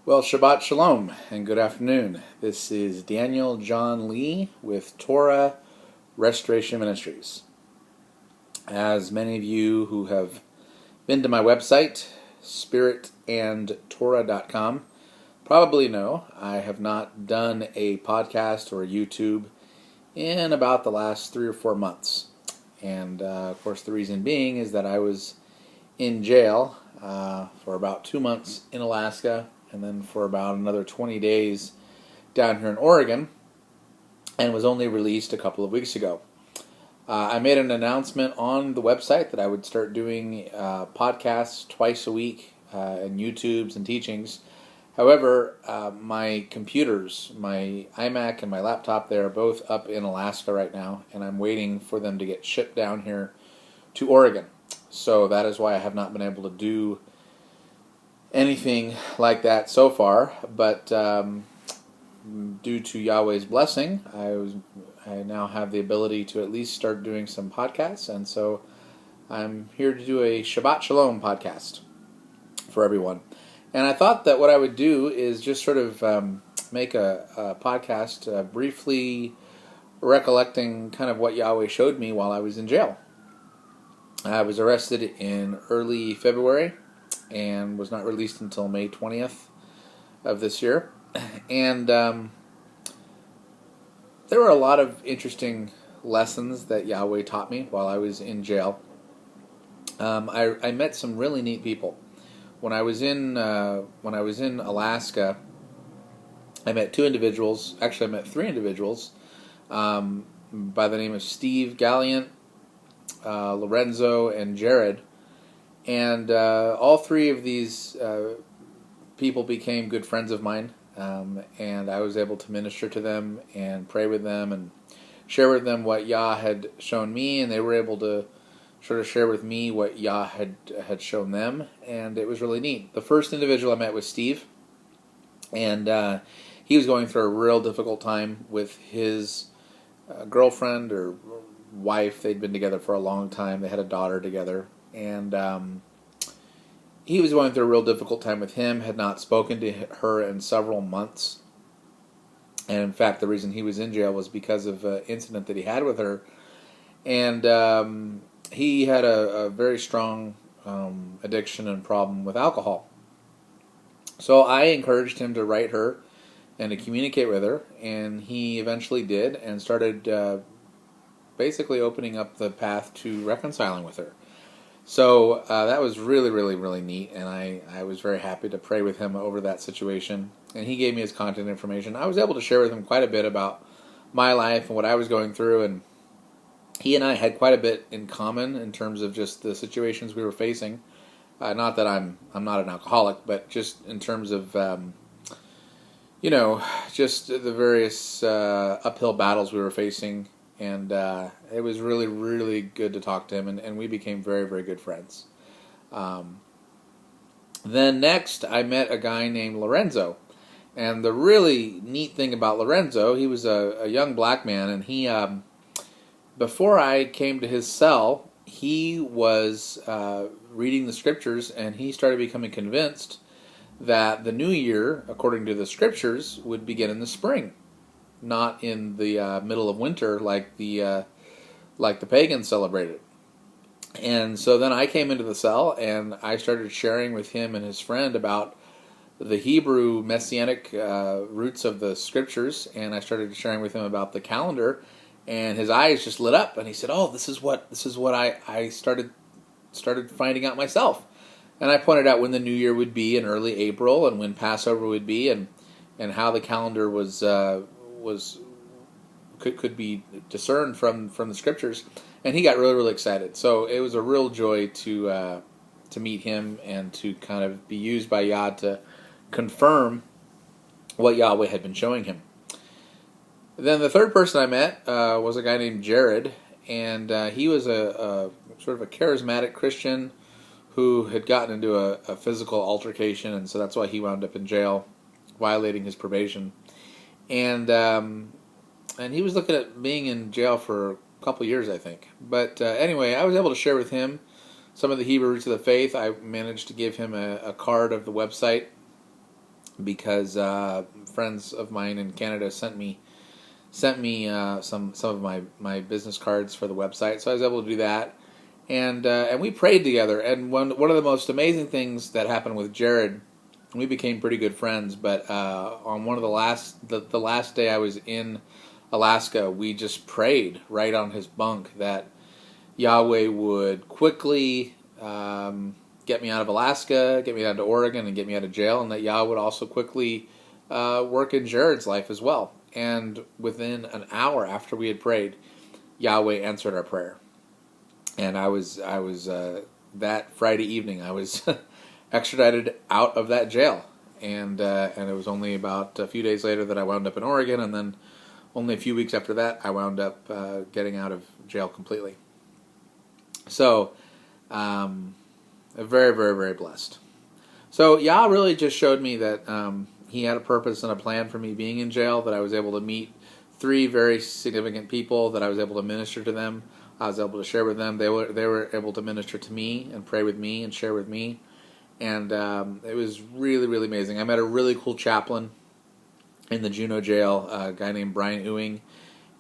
Well, Shabbat Shalom and good afternoon. This is Daniel John Lee with Torah Restoration Ministries. As many of you who have been to my website, spiritandtorah.com, probably know, I have not done a podcast or a YouTube in about the last 3 or 4 months. And of course, the reason being is that I was in jail for about 2 months in Alaska, and then for about another 20 days down here in Oregon, and was only released a couple of weeks ago. I made an announcement on the website that I would start doing podcasts twice a week and YouTubes and teachings. However, my computers, my iMac and my laptop, they are both up in Alaska right now, and I'm waiting for them to get shipped down here to Oregon. So that is why I have not been able to do anything like that so far. But due to Yahweh's blessing, I now have the ability to at least start doing some podcasts, and so I'm here to do a Shabbat Shalom podcast for everyone. And I thought that what I would do is just sort of make a podcast briefly recollecting kind of what Yahweh showed me while I was in jail. I was arrested in early February and was not released until May 20th of this year. And there were a lot of interesting lessons that Yahweh taught me while I was in jail. I met some really neat people. When I was in Alaska, I met two individuals. Actually, I met three individuals by the name of Steve Galliant, Lorenzo, and Jared. And all three of these people became good friends of mine. And I was able to minister to them and pray with them and share with them what Yah had shown me, and they were able to sort of share with me what Yah had shown them, and it was really neat. The first individual I met was Steve, and he was going through a real difficult time with his girlfriend or wife. They'd been together for a long time. They had a daughter together, and he was going through a real difficult time with him, had not spoken to her in several months. And in fact, the reason he was in jail was because of an incident that he had with her. And he had a very strong addiction and problem with alcohol. So I encouraged him to write her and to communicate with her, and he eventually did and started basically opening up the path to reconciling with her. So that was really, really, really neat, and I was very happy to pray with him over that situation. And he gave me his contact information. I was able to share with him quite a bit about my life and what I was going through, and he and I had quite a bit in common in terms of just the situations we were facing. Not that I'm not an alcoholic, but just in terms of just the various uphill battles we were facing. And it was really, really good to talk to him, and we became very, very good friends. Then next, I met a guy named Lorenzo. And the really neat thing about Lorenzo, he was a young black man, and he, before I came to his cell, he was reading the scriptures, and he started becoming convinced that the new year, according to the scriptures, would begin in the spring, not in the middle of winter like the pagans celebrated. And so then I came into the cell, and I started sharing with him and his friend about the Hebrew messianic roots of the scriptures, and I started sharing with him about the calendar, and his eyes just lit up, and he said, "Oh, this is what I started finding out myself." And I pointed out when the new year would be in early April, and when Passover would be, and how the calendar could be discerned from the scriptures, and he got really, really excited. So it was a real joy to meet him and to kind of be used by Yah to confirm what Yahweh had been showing him. Then the third person I met was a guy named Jared, and he was a sort of a charismatic Christian who had gotten into a physical altercation, and so that's why he wound up in jail, violating his probation. And he was looking at being in jail for a couple years, I think. But anyway, I was able to share with him some of the Hebrew roots of the faith. I managed to give him a card of the website because friends of mine in Canada sent me some of my business cards for the website, so I was able to do that, and we prayed together. And one of the most amazing things that happened with Jared, we became pretty good friends. But on one of the last day I was in Alaska, we just prayed right on his bunk that Yahweh would quickly get me out of Alaska, get me out to Oregon, and get me out of jail, and that Yahweh would also quickly work in Jared's life as well. And within an hour after we had prayed, Yahweh answered our prayer. And I was that Friday evening, I was extradited out of that jail, and it was only about a few days later that I wound up in Oregon, and then only a few weeks after that, I wound up getting out of jail completely. So, very, very, very blessed. So Yah really just showed me that He had a purpose and a plan for me being in jail, that I was able to meet 3 very significant people, that I was able to minister to them. I was able to share with them. They were able to minister to me and pray with me and share with me. And it was really, really amazing. I met a really cool chaplain in the Juneau jail, a guy named Brian Ewing,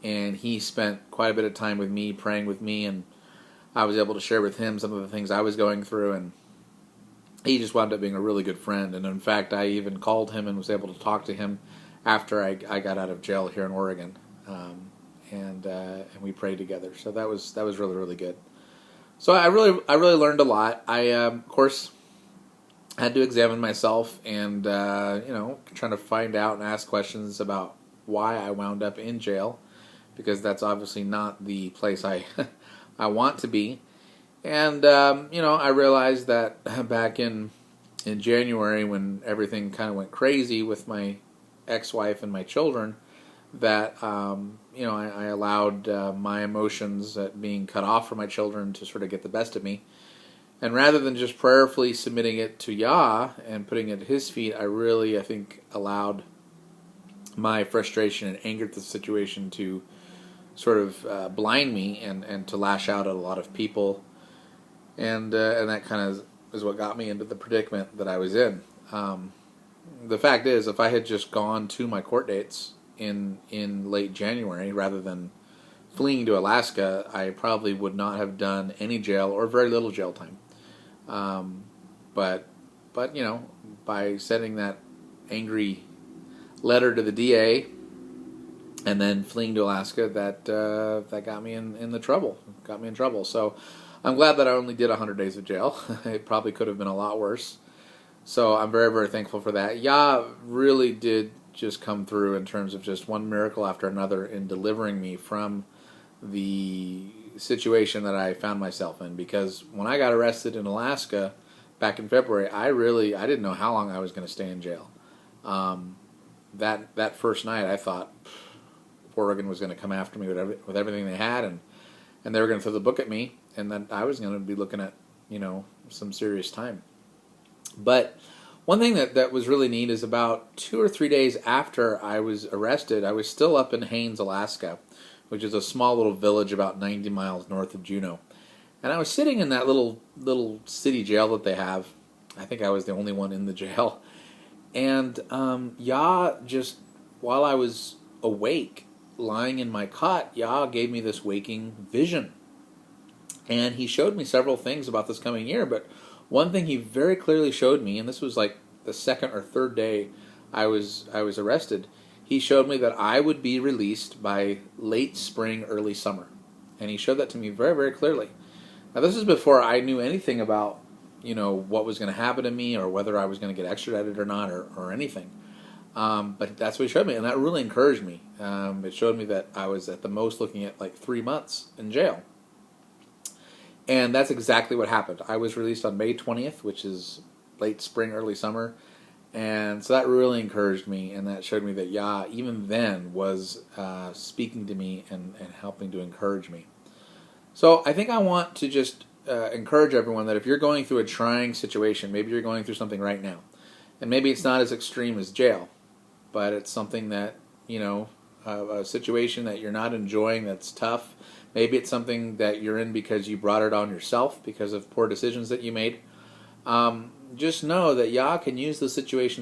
and he spent quite a bit of time with me, praying with me, and I was able to share with him some of the things I was going through, and he just wound up being a really good friend. And in fact, I even called him and was able to talk to him after I got out of jail here in Oregon, and we prayed together. So that was really, really good. So I really learned a lot. I of course had to examine myself and trying to find out and ask questions about why I wound up in jail, because that's obviously not the place I I want to be. And, I realized that back in January, when everything kind of went crazy with my ex-wife and my children, that, I allowed my emotions at being cut off from my children to sort of get the best of me. And rather than just prayerfully submitting it to Yah and putting it at His feet, I think, allowed my frustration and anger at the situation to sort of blind me and to lash out at a lot of people. And that kind of is what got me into the predicament that I was in. The fact is, if I had just gone to my court dates in late January rather than fleeing to Alaska, I probably would not have done any jail or very little jail time. But by sending that angry letter to the DA and then fleeing to Alaska, that got me in the trouble. Got me in trouble. So I'm glad that I only did 100 days of jail. It probably could have been a lot worse. So I'm very, very thankful for that. Yah really did just come through in terms of just one miracle after another in delivering me from the situation that I found myself in. Because when I got arrested in Alaska back in February, I didn't know how long I was going to stay in jail. That first night, I thought Oregon was going to come after me with everything they had, and they were going to throw the book at me, and then I was going to be looking at some serious time. But one thing that was really neat is about 2 or 3 days after I was arrested, I was still up in Haines, Alaska, which is a small little village about 90 miles north of Juneau. And I was sitting in that little city jail that they have. I think I was the only one in the jail. And Yah, just while I was awake, lying in my cot, Yah gave me this waking vision. And He showed me several things about this coming year, but one thing He very clearly showed me, and this was like the second or third day I was arrested, He showed me that I would be released by late spring, early summer. And He showed that to me very, very clearly. Now, this is before I knew anything about, what was going to happen to me or whether I was going to get extradited or not or anything. But that's what He showed me, and that really encouraged me. It showed me that I was at the most looking at like 3 months in jail. And that's exactly what happened. I was released on May 20th, which is late spring, early summer. And so that really encouraged me, and that showed me that Yah, even then, was speaking to me and helping to encourage me. So I think I want to just encourage everyone that if you're going through a trying situation, maybe you're going through something right now, and maybe it's not as extreme as jail, but it's something that, a situation that you're not enjoying that's tough. Maybe it's something that you're in because you brought it on yourself because of poor decisions that you made. Just know that Yah can use the situation